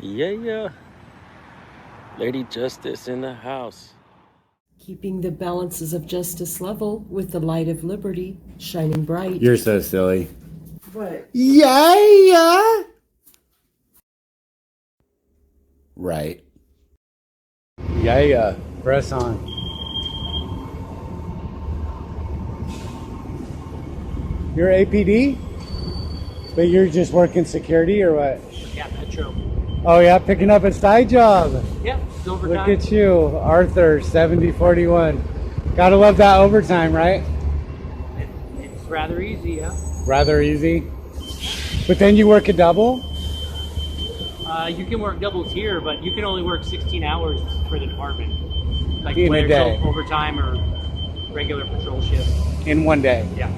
Yeah. Lady Justice in the house. Keeping the balances of justice level with the light of liberty shining bright. You're so silly. What? Yeah. Right. Yeah. Press on. You're APD? But you're just working security or what? Yeah, Metro. Oh yeah, picking up a side job. Yeah, it's overtime. Look at you, Arthur, 7041. Gotta love that overtime, right? It's rather easy, yeah. Rather easy. But then you work a double? You can work doubles here, but you can only work 16 hours for the department. Like In a whether day. it's overtime or regular patrol shift. In one day? Yeah.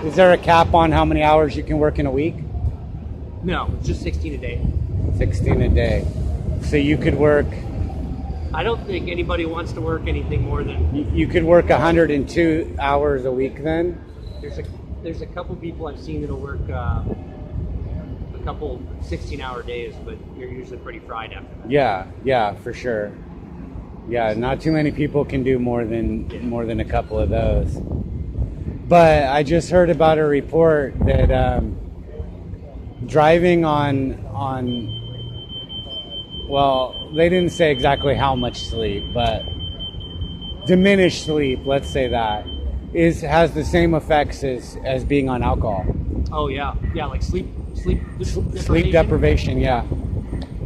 Is there a cap on how many hours you can work in a week? No, it's just 16 a day. 16 a day. So you could work... I don't think anybody wants to work anything more than... You could work 102 hours a week then? There's a couple people I've seen that'll work a couple 16-hour days, but you're usually pretty fried after that. Yeah, for sure. Yeah, not too many people can do more than a couple of those. But I just heard about a report that driving on well, they didn't say exactly how much sleep, but diminished sleep, let's say that, has the same effects as being on alcohol. Oh yeah, like sleep deprivation, yeah.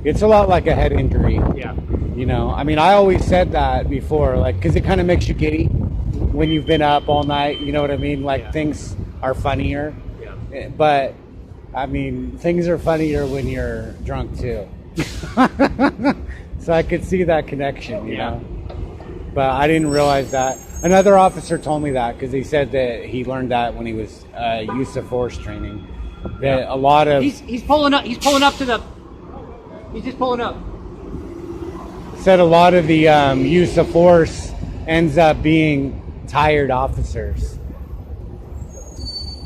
It's a lot like a head injury. Yeah. You know, I mean, I always said that before, like, because it kind of makes you giddy when you've been up all night, you know what I mean? Like, things are funnier. Yeah. But, I mean, things are funnier when you're drunk, too. So I could see that connection, you know? But I didn't realize that. Another officer told me that because he said that he learned that when he was use of force training. That a lot of... He's pulling up. He's pulling up to the... He's just pulling up. Said a lot of the use of force ends up being tired officers.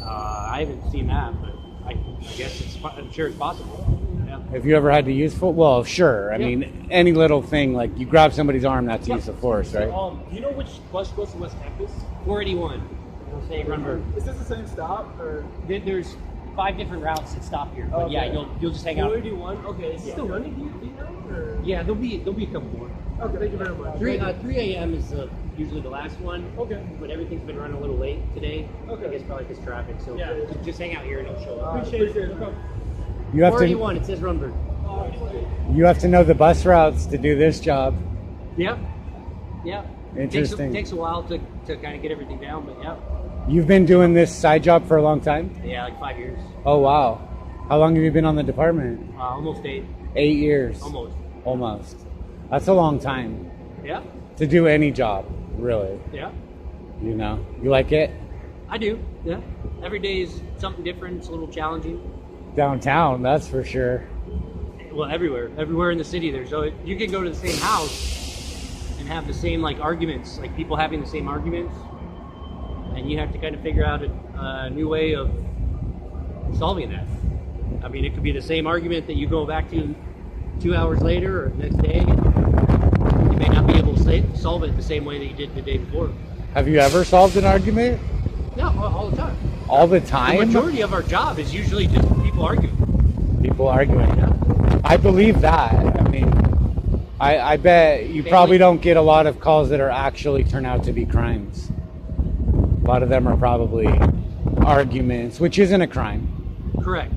I haven't seen that, but I guess I'm sure it's possible. Yeah. Have you ever had to use force? Well, sure. I mean, any little thing, like you grab somebody's arm, that's use of force, right? Do you know which bus goes to West Campus? 481. It'll say Runberg. Is this the same stop or? There's 5 different routes that stop here. But yeah, you'll just hang out. 481. Okay, is it still running? Do you know? Or? Yeah, there'll be a couple more. Okay, thank you very much. 3 a.m. is usually the last one. Okay. But everything's been running a little late today. Okay. I guess probably because traffic. So just hang out here and it'll show up. Appreciate it. You have 481. It says Runberg. You have to know the bus routes to do this job. Yeah. Interesting. Takes a while to kind of get everything down, but yeah. You've been doing this side job for a long time? Yeah, like 5 years. Oh, wow. How long have you been on the department? Almost 8. 8 years. Almost. That's a long time. Yeah. To do any job, really. Yeah. You know, you like it? I do. Yeah. Every day is something different. It's a little challenging. Downtown, that's for sure. Well, everywhere in the city, you can go to the same house and have the same arguments, like people having the same arguments, and you have to kind of figure out a new way of solving that. I mean, it could be the same argument that you go back to 2 hours later or the next day. You may not be able to solve it the same way that you did the day before. Have you ever solved an argument? No, all the time. All the time? The majority of our job is usually just people arguing. People arguing. I believe that. I mean, I bet you probably don't get a lot of calls that are actually turn out to be crimes. A lot of them are probably arguments, which isn't a crime. Correct.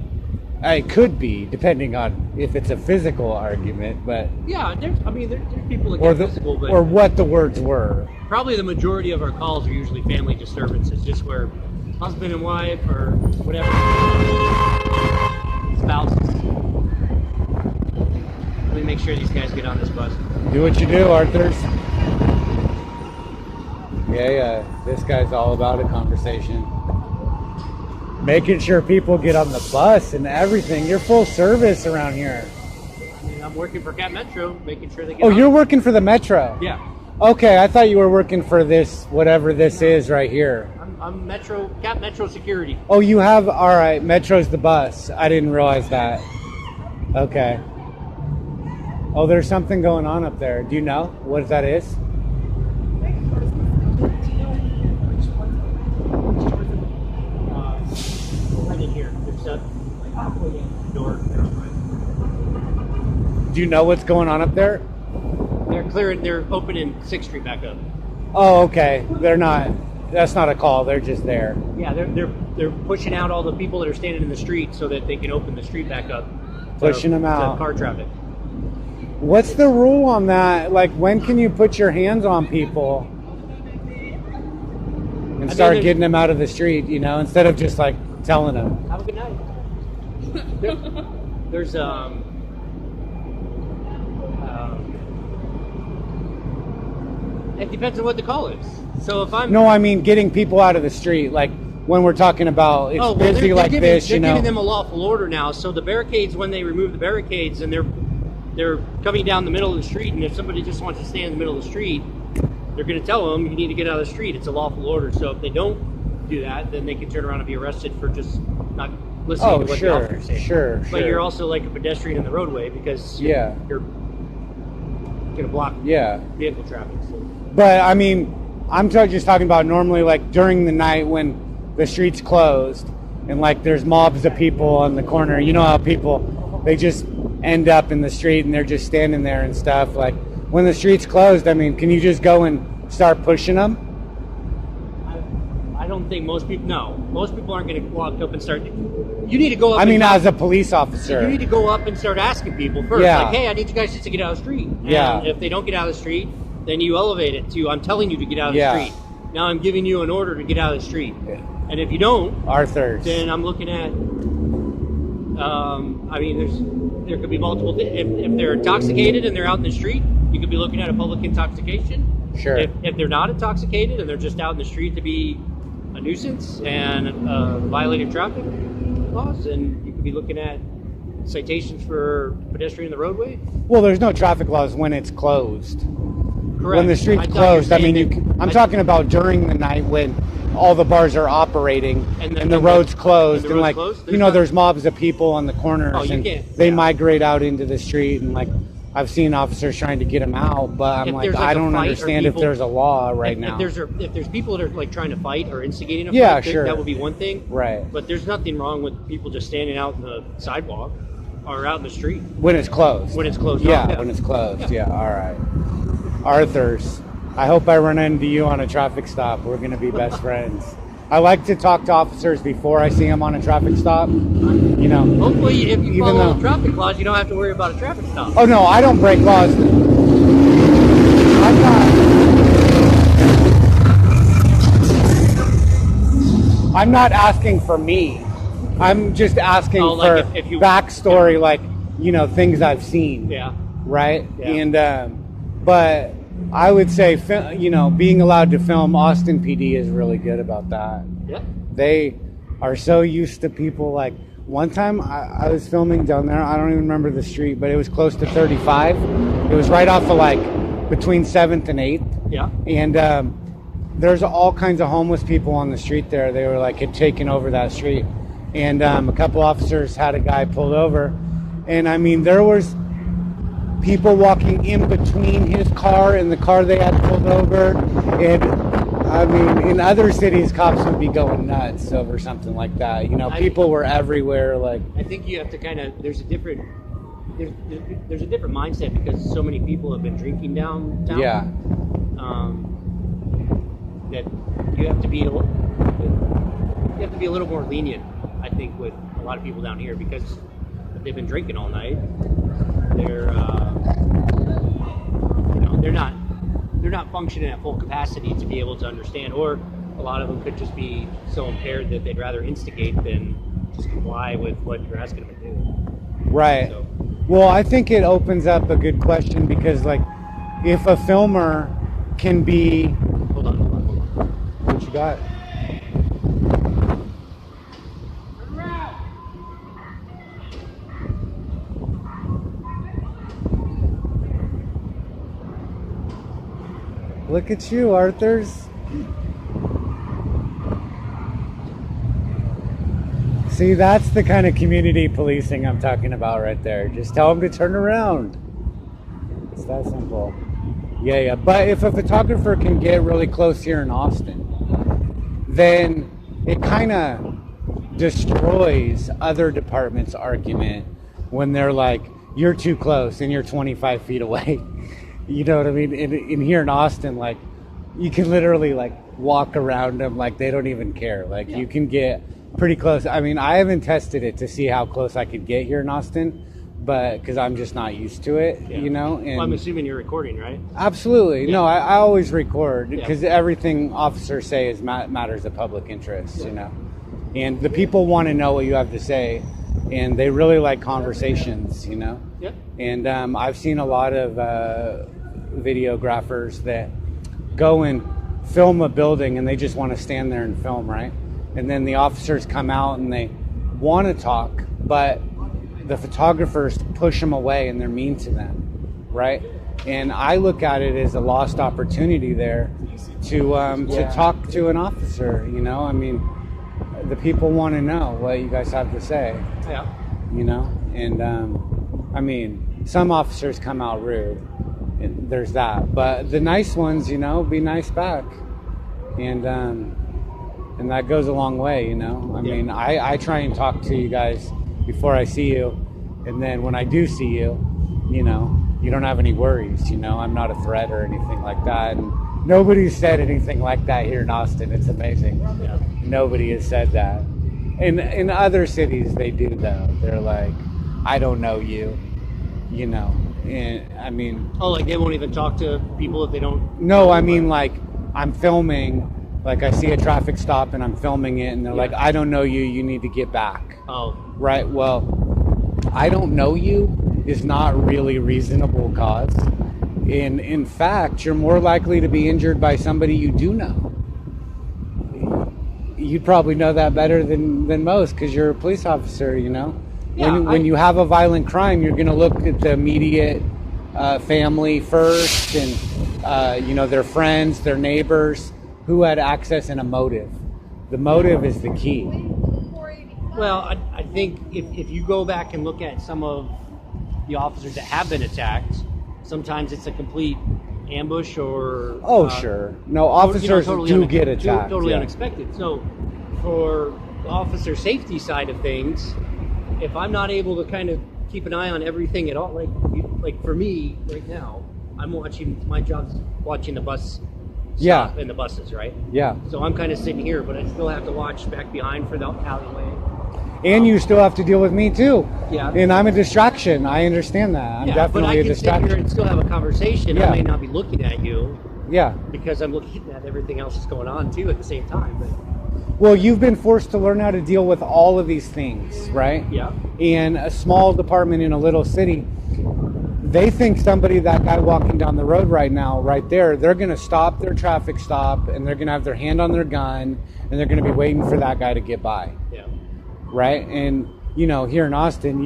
It could be, depending on if it's a physical argument, but... Yeah, there's people that get physical, but... Or what the words were. Probably the majority of our calls are usually family disturbances, just where husband and wife or whatever, spouses. Let me make sure these guys get on this bus. Do what you do, Arthurs. Yeah, this guy's all about a conversation. Making sure people get on the bus and everything. You're full service around here. I mean, I'm working for Cat Metro, making sure they get on. Oh, you're working for the Metro? Yeah. Okay, I thought you were working for this, whatever this is right here. I'm Cat Metro Security. Oh, you have, all right, Metro's the bus. I didn't realize that. Okay. Oh, there's something going on up there. Do you know what that is? Right in here. There's a door. Do you know what's going on up there? They're clearing. They're opening 6th Street back up. Oh, okay. They're not. That's not a call. They're just there. Yeah, they're pushing out all the people that are standing in the street so that they can open the street back up. Pushing them out. To car traffic. What's the rule on that? Like, when can you put your hands on people and start getting them out of the street, you know, instead of just like telling them? Have a good night. There's it depends on what the call is. So if I'm No, I mean getting people out of the street, like when we're talking about it's busy they're like giving, this, they're you know. giving them a lawful order now. So the barricades, when they remove the barricades and they're coming down the middle of the street, and if somebody just wants to stand in the middle of the street, they're going to tell them you need to get out of the street. It's a lawful order. So if they don't do that, then they can turn around and be arrested for just not listening to what the officer's saying. Sure. But you're also like a pedestrian in the roadway because you're going to block vehicle traffic. So. But I mean, I'm just talking about normally like during the night when the street's closed and like there's mobs of people on the corner. You know how people, they just end up in the street and they're just standing there and stuff. Like when the street's closed, I mean, can you just go and start pushing them? I don't think most people aren't going to walk up and start. You need to go up. I mean, as a police officer, you need to go up and start asking people first. Yeah. Like, hey, I need you guys just to get out of the street. And Yeah. if they don't get out of the street, then you elevate it to, I'm telling you to get out of the street. Now I'm giving you an order to get out of the street. Yeah. And if you don't, Arthur's. then I'm looking at, I mean, there could be multiple things. If they're intoxicated and they're out in the street, you could be looking at a public intoxication. Sure. If they're not intoxicated and they're just out in the street to be a nuisance and violating traffic laws, and you could be looking at citations for pedestrian in the roadway. Well, there's no traffic laws when it's closed. Correct. When the street's closed, I mean, I'm talking about during the night when all the bars are operating and the road's closed, and like, you know, there's mobs of people on the corners and they migrate out into the street, and like, I've seen officers trying to get them out, but I'm like, I don't understand if there's a law right now. If there's people that are like trying to fight or instigating a fight, Yeah, sure. that would be one thing. Right. But there's nothing wrong with people just standing out in the sidewalk or out in the street. When it's closed. When it's closed. Yeah, when it's closed. Yeah, all right. Arthur's. I hope I run into you on a traffic stop. We're going to be best friends. I like to talk to officers before I see them on a traffic stop. You know. Hopefully, if you follow the traffic laws, you don't have to worry about a traffic stop. Oh no, I don't break laws. I'm not asking for me. I'm just asking for if you, backstory, like, you know, things I've seen. Yeah. Right? Yeah. And but I would say, you know, being allowed to film, Austin PD is really good about that. Yeah. They are so used to people. Like one time I was filming down there. I don't even remember the street, but it was close to 35. It was right off of like between 7th and 8th. Yeah. And there's all kinds of homeless people on the street there. They were like had taken over that street. And a couple officers had a guy pulled over. And I mean, there was people walking in between his car and the car they had pulled over. And I mean, in other cities, cops would be going nuts over something like that. You know, people were everywhere. Like, I think you have to kind of, there's a different mindset because so many people have been drinking downtown. Yeah. That you have to be a little more lenient, I think, with a lot of people down here because if they've been drinking all night, they're they're not functioning at full capacity to be able to understand, or a lot of them could just be so impaired that they'd rather instigate than just comply with what you're asking them to do. Right. So. Well, I think it opens up a good question because, like, if a filmer can be... Hold on. What you got? Look at you, Arthur's. See, that's the kind of community policing I'm talking about right there. Just tell them to turn around. It's that simple. Yeah. But if a photographer can get really close here in Austin, then it kind of destroys other departments' argument when they're like, you're too close and you're 25 feet away. You know what I mean? In here in Austin, like, you can literally like walk around them like they don't even care. Like, you can get pretty close. I mean, I haven't tested it to see how close I could get here in Austin, but because I'm just not used to it, you know. And well, I'm assuming you're recording, right? Absolutely. Yeah. No, I always record because everything officers say is matters of public interest, you know. And the people want to know what you have to say, and they really like conversations, you know. Yep. And I've seen a lot of videographers that go and film a building and they just want to stand there and film, right? And then the officers come out and they want to talk, but the photographers push them away and they're mean to them, right? And I look at it as a lost opportunity there to talk to an officer, you know. I mean, the people want to know what you guys have to say, you know. And I mean, some officers come out rude, and there's that, but the nice ones, you know, be nice back, and that goes a long way, you know. I mean, I try and talk to you guys before I see you, and then when I do see you, you know, you don't have any worries, you know. I'm not a threat or anything like that, and nobody's said anything like that here in Austin. It's amazing. Yeah. Nobody has said that. In other cities they do, though. They're like, I don't know you, you know. And I mean, like they won't even talk to people if they don't. No, I mean, like, I'm filming, like I see a traffic stop and I'm filming it, and they're like, I don't know you, you need to get back. Oh. Right, well, I don't know you is not really reasonable cause. In fact, you're more likely to be injured by somebody you do know. You'd probably know that better than most because you're a police officer, you know. Yeah, when you have a violent crime, you're going to look at the immediate family first, and you know, their friends, their neighbors, who had access, and a motive. The motive is the key. Well, I think if you go back and look at some of the officers that have been attacked, sometimes it's a complete ambush or... Sure. No, officers do get attacked. Totally unexpected. So for the officer safety side of things, if I'm not able to kind of keep an eye on everything at all, like for me right now, my job's watching the bus stop in the buses, right? Yeah. So I'm kind of sitting here, but I still have to watch back behind for the alleyway. And you still have to deal with me too. Yeah. And I'm a distraction. I understand that. I'm definitely a distraction. But I can sit here and still have a conversation. I may not be looking at you. Yeah. Because I'm looking at everything else that's going on too at the same time. But well, you've been forced to learn how to deal with all of these things, right? Yeah. In a small department in a little city, they think that guy walking down the road right now, right there, they're going to stop their traffic stop and they're going to have their hand on their gun and they're going to be waiting for that guy to get by. Yeah. Right? And, you know, here in Austin,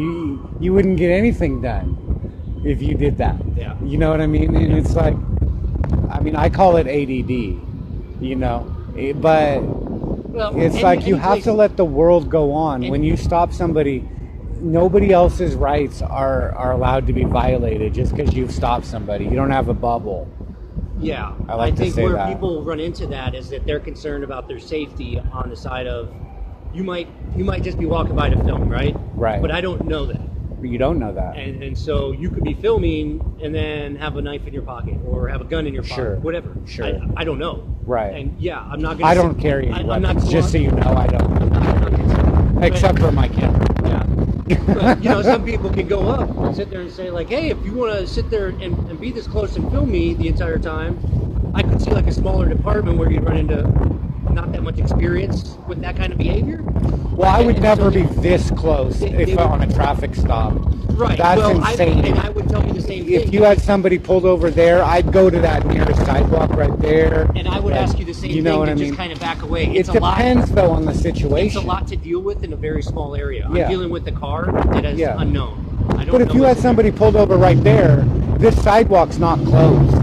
you wouldn't get anything done if you did that. Yeah. You know what I mean? And it's like, I mean, I call it ADD, you know, but it's like you have to let the world go on. When you stop somebody, nobody else's rights are allowed to be violated just because you've stopped somebody. You don't have a bubble. Yeah. I think where people run into that is that they're concerned about their safety on the side of, you might just be walking by to film, right? Right. But I don't know that. You don't know that. And so you could be filming and then have a knife in your pocket or have a gun in your pocket, whatever. Sure. I don't know. Right. And yeah, I'm not going to... I don't carry any weapons, just so you know, I don't. Except for my camera. Yeah. But, you know, some people can go up and sit there and say, like, hey, if you want to sit there and be this close and film me the entire time, I could see like a smaller department where you'd run into not that much experience with that kind of behavior. Well, I would never be this close if on a traffic stop. Right. That's insane. I would tell you the same thing. If you had somebody pulled over there, I'd go to that nearest sidewalk right there. And I would ask you the same thing to just kind of back away. It depends, though, on the situation. It's a lot to deal with in a very small area. I'm dealing with a car that is unknown. But if you had somebody pulled over right there, this sidewalk's not closed.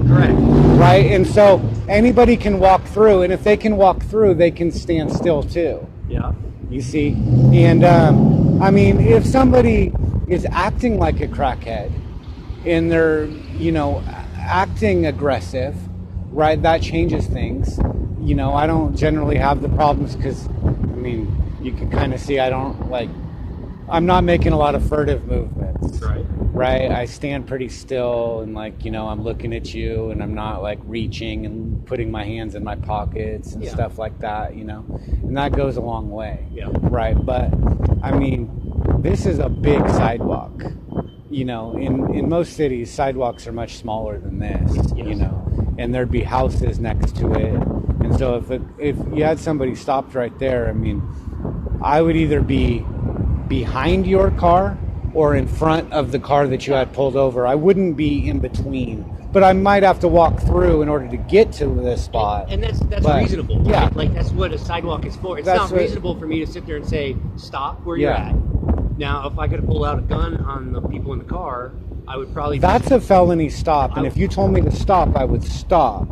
Correct. Right? And so anybody can walk through, and if they can walk through, they can stand still too. Yeah. You see? And I mean, if somebody is acting like a crackhead, and they're, acting aggressive, right? That changes things. I don't generally have the problems because, you can kind of see I'm not making a lot of furtive movements. Right? I stand pretty still and I'm looking at you and I'm not reaching and putting my hands in my pockets and stuff like that, and that goes a long way. Yeah. Right. But this is a big sidewalk. In most cities, sidewalks are much smaller than this, and there'd be houses next to it. And so if you had somebody stopped right there, I would either be behind your car or in front of the car that you had pulled over. I wouldn't be in between, but I might have to walk through in order to get to this spot. And that's reasonable. Yeah. Right? That's what a sidewalk is for. It's not reasonable for me to sit there and say, stop where you're at. Now, if I could pull out a gun on the people in the car, I would probably... That's a felony stop, and if you told me to stop, I would stop.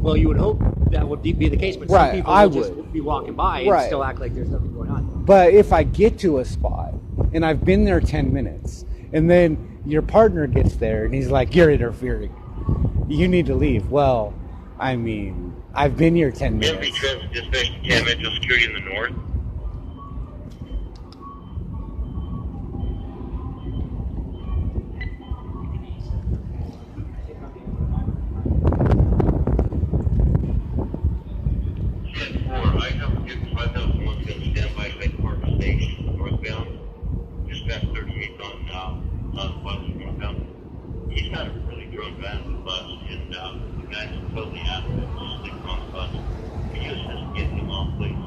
Well, you would hope that would be the case, but some people will just be walking by and still act like there's nothing going on. But if I get to a spot, and I've been there 10 minutes, and then your partner gets there, and he's like, you're interfering. You need to leave. Well, I've been here 10 minutes. Dispatch Cam Metro Security in the north. I have someone going to stand by Hyde Park Station northbound, just past 38 on bus northbound. He's got a really drunk van on the bus, and the guy's totally out of it, just sleeping on the bus. Can you just get him off, please?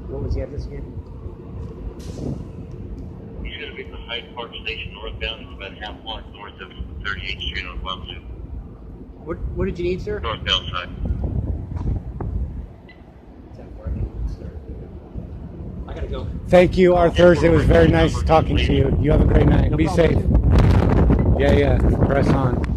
What was the address again? He's going to be at the Hyde Park Station northbound. It's about half block north of 38th Street on Guadalupe. What did you need, sir? Northbound side. I gotta go. Thank you, Arthur. It was very nice talking to you. You have a great night. No Be problem. safe. Yeah. Press on.